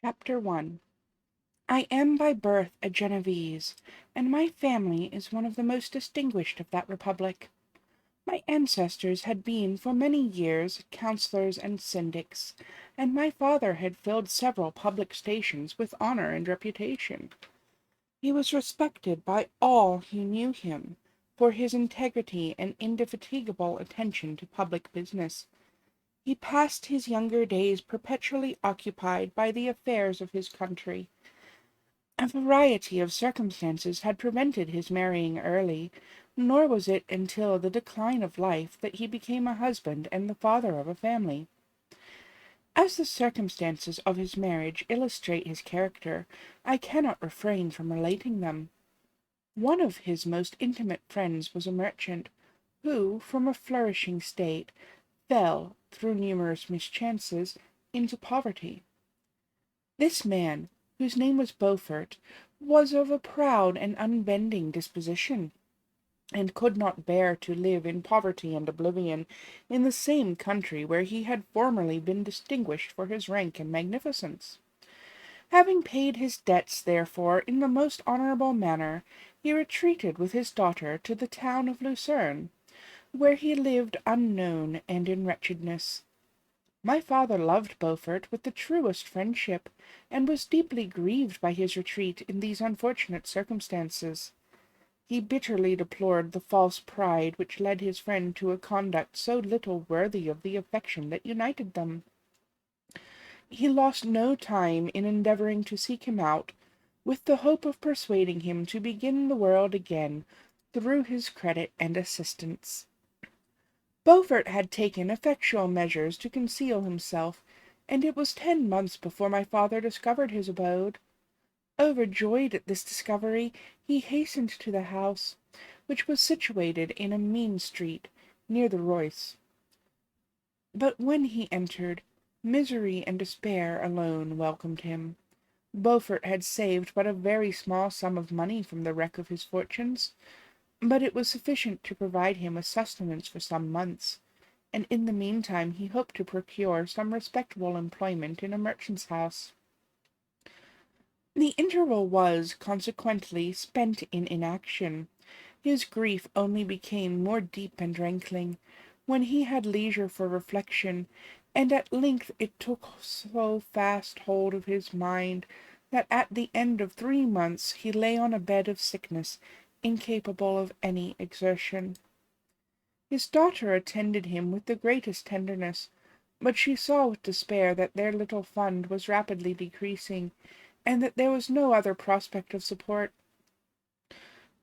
Chapter 1. I am by birth a Genevese, and my family is one of the most distinguished of that republic. My ancestors had been for many years councillors and syndics, and my father had filled several public stations with honor and reputation. He was respected by all who knew him for his integrity and indefatigable attention to public business. He passed his younger days perpetually occupied by the affairs of his country. A variety of circumstances had prevented his marrying early, nor was it until the decline of life that he became a husband and the father of a family. As the circumstances of his marriage illustrate his character, I cannot refrain from relating them. One of his most intimate friends was a merchant, who, from a flourishing state, fell, through numerous mischances, into poverty. This man, whose name was Beaufort, was of a proud and unbending disposition, and could not bear to live in poverty and oblivion in the same country where he had formerly been distinguished for his rank and magnificence. Having paid his debts, therefore, in the most honourable manner, he retreated with his daughter to the town of Lucerne, where he lived unknown and in wretchedness. My father loved Beaufort with the truest friendship, and was deeply grieved by his retreat in these unfortunate circumstances. He bitterly deplored the false pride which led his friend to a conduct so little worthy of the affection that united them. He lost no time in endeavouring to seek him out, with the hope of persuading him to begin the world again through his credit and assistance. Beaufort had taken effectual measures to conceal himself, and it was 10 months before my father discovered his abode. Overjoyed at this discovery, he hastened to the house, which was situated in a mean street, near the Royce. But when he entered, misery and despair alone welcomed him. Beaufort had saved but a very small sum of money from the wreck of his fortunes, but it was sufficient to provide him with sustenance for some months, and in the meantime he hoped to procure some respectable employment in a merchant's house. The interval was, consequently, spent in inaction. His grief only became more deep and rankling, when he had leisure for reflection, and at length it took so fast hold of his mind that at the end of 3 months he lay on a bed of sickness, incapable of any exertion. His daughter attended him with the greatest tenderness, but she saw with despair that their little fund was rapidly decreasing, and that there was no other prospect of support.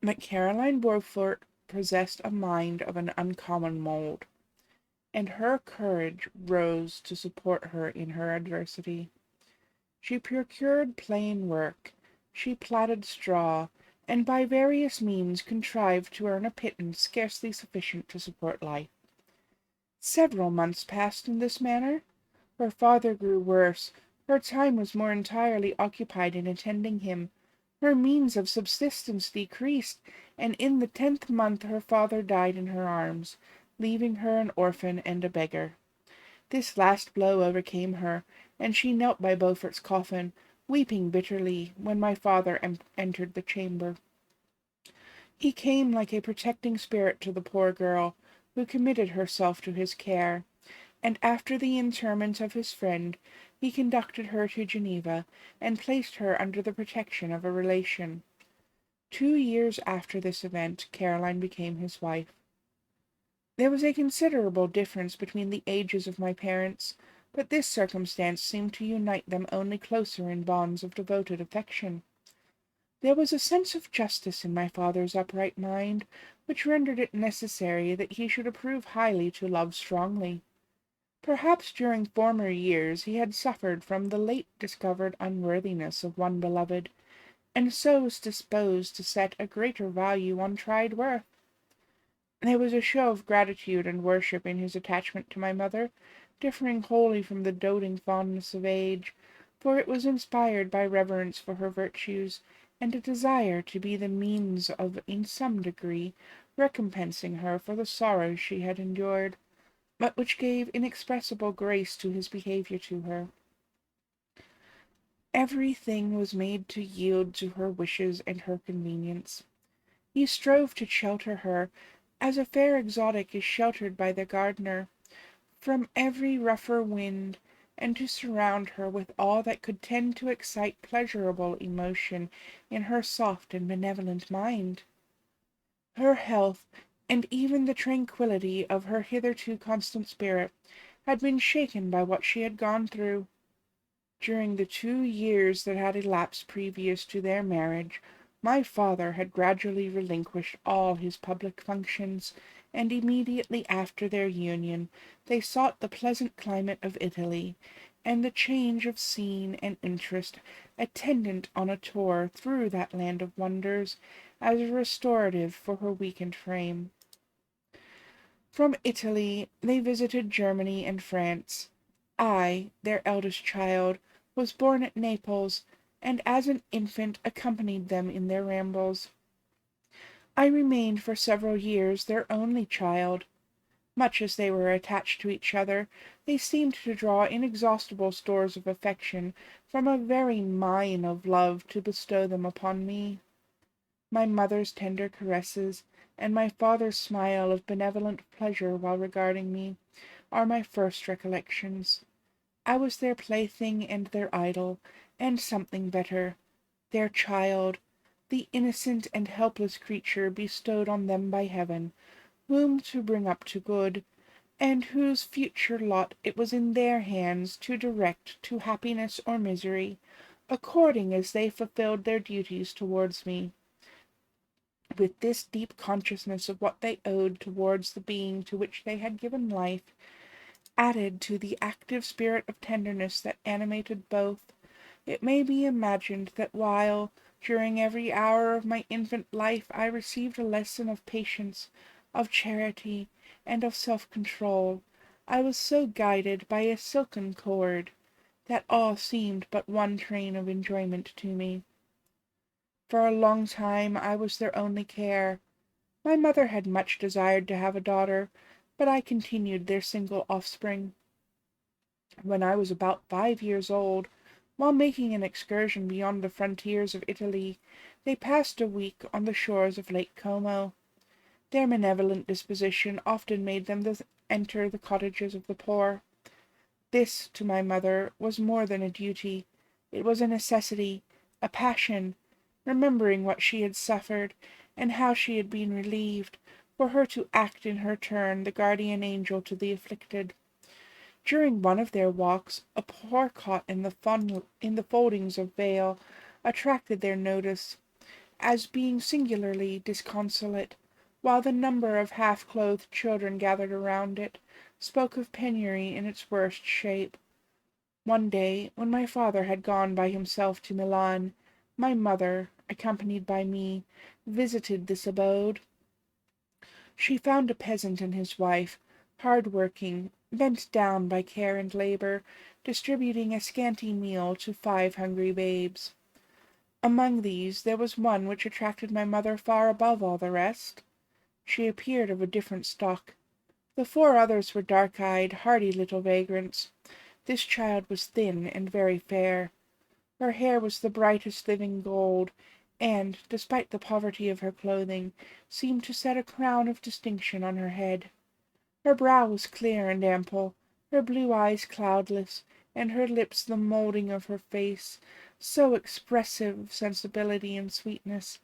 But Caroline Beaufort possessed a mind of an uncommon mould, and her courage rose to support her in her adversity. She procured plain work, she platted straw, and by various means contrived to earn a pittance scarcely sufficient to support life. Several months passed in this manner. Her father grew worse, her time was more entirely occupied in attending him, her means of subsistence decreased, and in the 10th month her father died in her arms, leaving her an orphan and a beggar. This last blow overcame her, and she knelt by Beaufort's coffin, weeping bitterly, when my father entered the chamber. He came like a protecting spirit to the poor girl, who committed herself to his care, and after the interment of his friend, he conducted her to Geneva, and placed her under the protection of a relation. 2 years after this event, Caroline became his wife. There was a considerable difference between the ages of my parents, but this circumstance seemed to unite them only closer in bonds of devoted affection. There was a sense of justice in my father's upright mind, which rendered it necessary that he should approve highly to love strongly. Perhaps during former years he had suffered from the late discovered unworthiness of one beloved, and so was disposed to set a greater value on tried worth. There was a show of gratitude and worship in his attachment to my mother, differing wholly from the doting fondness of age, for it was inspired by reverence for her virtues, and a desire to be the means of, in some degree, recompensing her for the sorrows she had endured, but which gave inexpressible grace to his behaviour to her. Everything was made to yield to her wishes and her convenience. He strove to shelter her, as a fair exotic is sheltered by the gardener, from every rougher wind, and to surround her with all that could tend to excite pleasurable emotion in her soft and benevolent mind. Her health, and even the tranquillity of her hitherto constant spirit, had been shaken by what she had gone through. During the 2 years that had elapsed previous to their marriage, my father had gradually relinquished all his public functions, and immediately after their union they sought the pleasant climate of Italy, and the change of scene and interest attendant on a tour through that land of wonders, as a restorative for her weakened frame. From Italy they visited Germany and France. I, their eldest child, was born at Naples, and as an infant accompanied them in their rambles. I remained for several years their only child. Much as they were attached to each other, they seemed to draw inexhaustible stores of affection from a very mine of love to bestow them upon me. My mother's tender caresses, and my father's smile of benevolent pleasure while regarding me, are my first recollections. I was their plaything and their idol, and something better, their child, the innocent and helpless creature bestowed on them by heaven, whom to bring up to good, and whose future lot it was in their hands to direct to happiness or misery, according as they fulfilled their duties towards me. With this deep consciousness of what they owed towards the being to which they had given life, added to the active spirit of tenderness that animated both, it may be imagined that while, during every hour of my infant life, I received a lesson of patience, of charity, and of self-control, I was so guided by a silken cord, that all seemed but one train of enjoyment to me. For a long time I was their only care. My mother had much desired to have a daughter, but I continued their single offspring. When I was about 5 years old, while making an excursion beyond the frontiers of Italy, they passed a week on the shores of Lake Como. Their benevolent disposition often made them enter the cottages of the poor. This, to my mother, was more than a duty. It was a necessity, a passion, remembering what she had suffered, and how she had been relieved, for her to act in her turn the guardian angel to the afflicted. During one of their walks, a poor cot in the foldings of Vale attracted their notice, as being singularly disconsolate, while the number of half-clothed children gathered around it spoke of penury in its worst shape. One day, when my father had gone by himself to Milan, my mother, accompanied by me, visited this abode. She found a peasant and his wife, hard-working, bent down by care and labor, distributing a scanty meal to 5 hungry babes. Among these there was one which attracted my mother far above all the rest. She appeared of a different stock. The 4 others were dark-eyed, hardy little vagrants. This child was thin and very fair. Her hair was the brightest living gold, and, despite the poverty of her clothing, seemed to set a crown of distinction on her head. Her brow was clear and ample, her blue eyes cloudless, and her lips the moulding of her face, so expressive of sensibility and sweetness,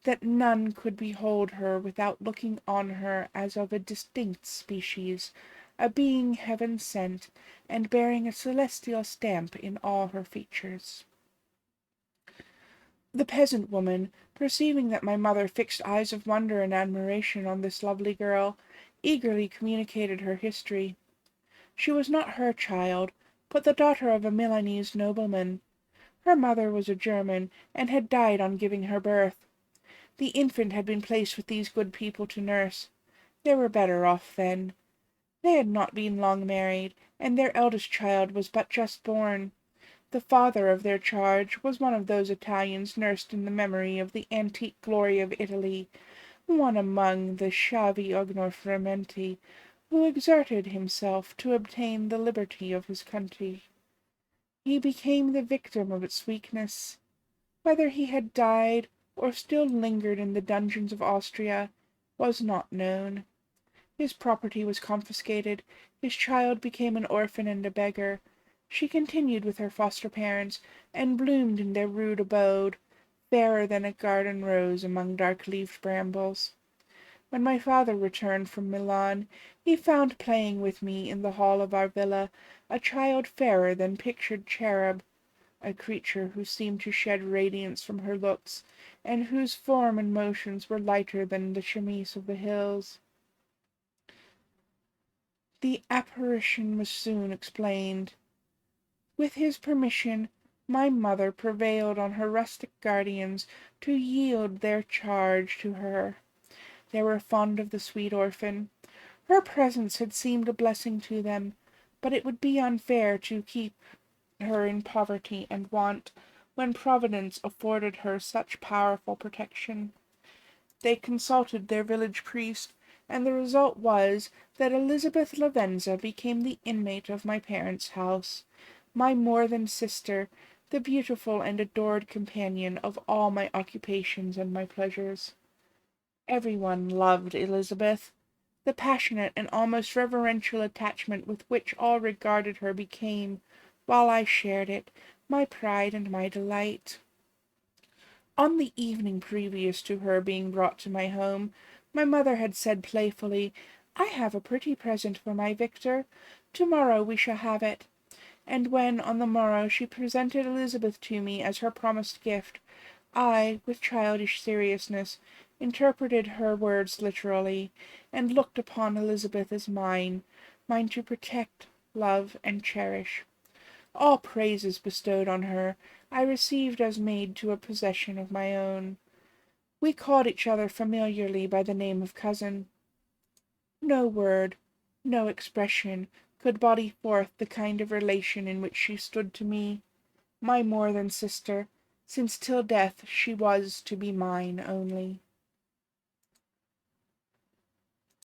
that none could behold her without looking on her as of a distinct species, a being heaven-sent, and bearing a celestial stamp in all her features. The peasant woman, perceiving that my mother fixed eyes of wonder and admiration on this lovely girl, eagerly communicated her history. She was not her child, but the daughter of a Milanese nobleman. Her mother was a German, and had died on giving her birth. The infant had been placed with these good people to nurse. They were better off then. They had not been long married, and their eldest child was but just born. The father of their charge was one of those Italians nursed in the memory of the antique glory of Italy, one among the schiavi ognorfrementi, who exerted himself to obtain the liberty of his country. He became the victim of its weakness. Whether he had died, or still lingered in the dungeons of Austria, was not known. His property was confiscated, his child became an orphan and a beggar. She continued with her foster parents, and bloomed in their rude abode, fairer than a garden rose among dark-leaved brambles. When my father returned from Milan, he found playing with me in the hall of our villa a child fairer than pictured cherub, a creature who seemed to shed radiance from her looks, and whose form and motions were lighter than the chemise of the hills. The apparition was soon explained. With his permission, my mother prevailed on her rustic guardians to yield their charge to her. They were fond of the sweet orphan. Her presence had seemed a blessing to them, but it would be unfair to keep her in poverty and want, when Providence afforded her such powerful protection. They consulted their village priest, and the result was that Elizabeth Lavenza became the inmate of my parents' house, my more-than sister, the beautiful and adored companion of all my occupations and my pleasures. Everyone loved Elizabeth. The passionate and almost reverential attachment with which all regarded her became, while I shared it, my pride and my delight. On the evening previous to her being brought to my home, my mother had said playfully, "I have a pretty present for my Victor. To-morrow we shall have it." And when, on the morrow, she presented Elizabeth to me as her promised gift, I, with childish seriousness, interpreted her words literally, and looked upon Elizabeth as mine, mine to protect, love, and cherish. All praises bestowed on her I received as made to a possession of my own. We called each other familiarly by the name of cousin. No word, no expression, could body forth the kind of relation in which she stood to me, my more than sister, since till death she was to be mine only.